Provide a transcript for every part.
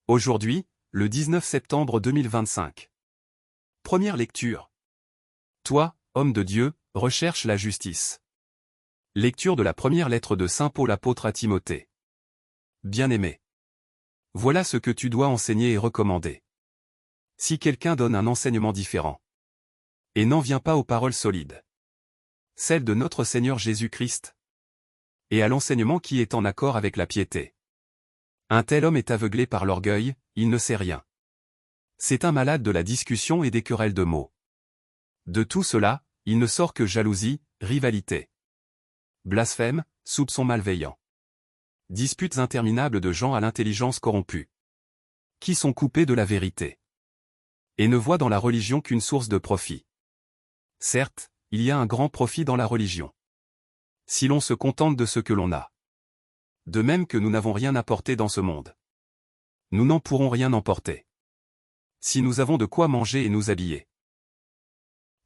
Aujourd'hui, le 19 septembre 2025. Première lecture. Toi, homme de Dieu, recherche la justice. Lecture de la première lettre de Saint Paul apôtre à Timothée. Bien-aimé. Voilà ce que tu dois enseigner et recommander. Si quelqu'un donne un enseignement différent et n'en vient pas aux paroles solides, celles de notre Seigneur Jésus-Christ, et à l'enseignement qui est en accord avec la piété, un tel homme est aveuglé par l'orgueil, il ne sait rien. C'est un malade de la discussion et des querelles de mots. De tout cela, il ne sort que jalousie, rivalité, blasphème, soupçons malveillants, disputes interminables de gens à l'intelligence corrompue, qui sont coupés de la vérité, et ne voient dans la religion qu'une source de profit. Certes, il y a un grand profit dans la religion, si l'on se contente de ce que l'on a. De même que nous n'avons rien apporté dans ce monde, nous n'en pourrons rien emporter. Si nous avons de quoi manger et nous habiller,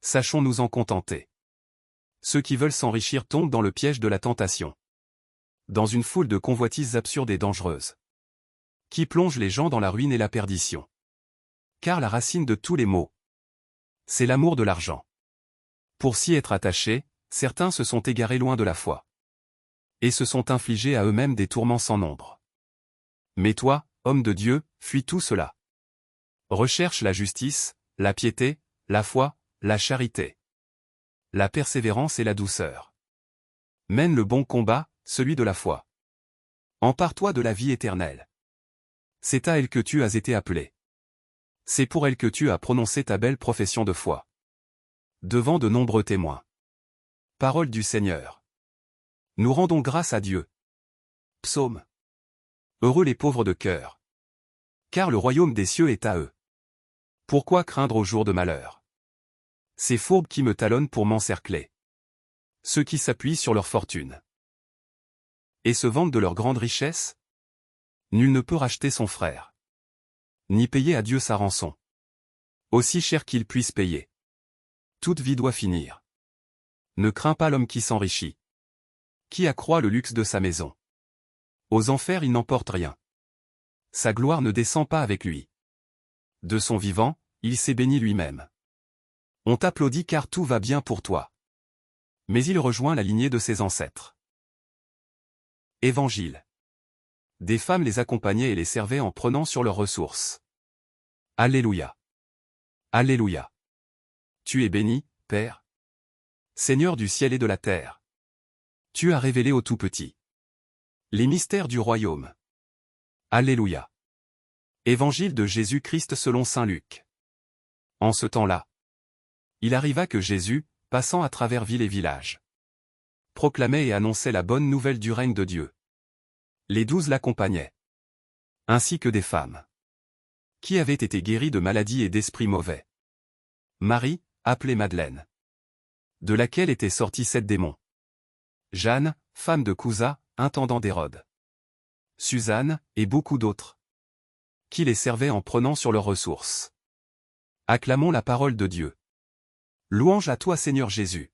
sachons nous en contenter. Ceux qui veulent s'enrichir tombent dans le piège de la tentation, dans une foule de convoitises absurdes et dangereuses, qui plongent les gens dans la ruine et la perdition. Car la racine de tous les maux, c'est l'amour de l'argent. Pour s'y être attachés, certains se sont égarés loin de la foi, et se sont infligés à eux-mêmes des tourments sans nombre. Mais toi, homme de Dieu, fuis tout cela. Recherche la justice, la piété, la foi, la charité, la persévérance et la douceur. Mène le bon combat, celui de la foi. Empare-toi de la vie éternelle. C'est à elle que tu as été appelé. C'est pour elle que tu as prononcé ta belle profession de foi, devant de nombreux témoins. Parole du Seigneur. Nous rendons grâce à Dieu. Psaume. Heureux les pauvres de cœur, car le royaume des cieux est à eux. Pourquoi craindre au jour de malheur? Ces fourbes qui me talonnent pour m'encercler, ceux qui s'appuient sur leur fortune et se vantent de leur grande richesse? Nul ne peut racheter son frère, ni payer à Dieu sa rançon, aussi cher qu'il puisse payer. Toute vie doit finir. Ne crains pas l'homme qui s'enrichit, qui accroît le luxe de sa maison. Aux enfers il n'emporte rien. Sa gloire ne descend pas avec lui. De son vivant, il s'est béni lui-même. On t'applaudit car tout va bien pour toi. Mais il rejoint la lignée de ses ancêtres. Évangile. Des femmes les accompagnaient et les servaient en prenant sur leurs ressources. Alléluia. Alléluia. Tu es béni, Père, Seigneur du ciel et de la terre. Tu as révélé au tout-petit les mystères du royaume. Alléluia. Évangile de Jésus-Christ selon saint Luc. En ce temps-là, il arriva que Jésus, passant à travers villes et villages, proclamait et annonçait la bonne nouvelle du règne de Dieu. Les 12 l'accompagnaient, ainsi que des femmes qui avaient été guéries de maladies et d'esprits mauvais. Marie, appelée Madeleine, de laquelle étaient sortis 7 démons. Jeanne, femme de Cousa, intendant d'Hérode. Suzanne, et beaucoup d'autres, qui les servaient en prenant sur leurs ressources. Acclamons la parole de Dieu. Louange à toi Seigneur Jésus.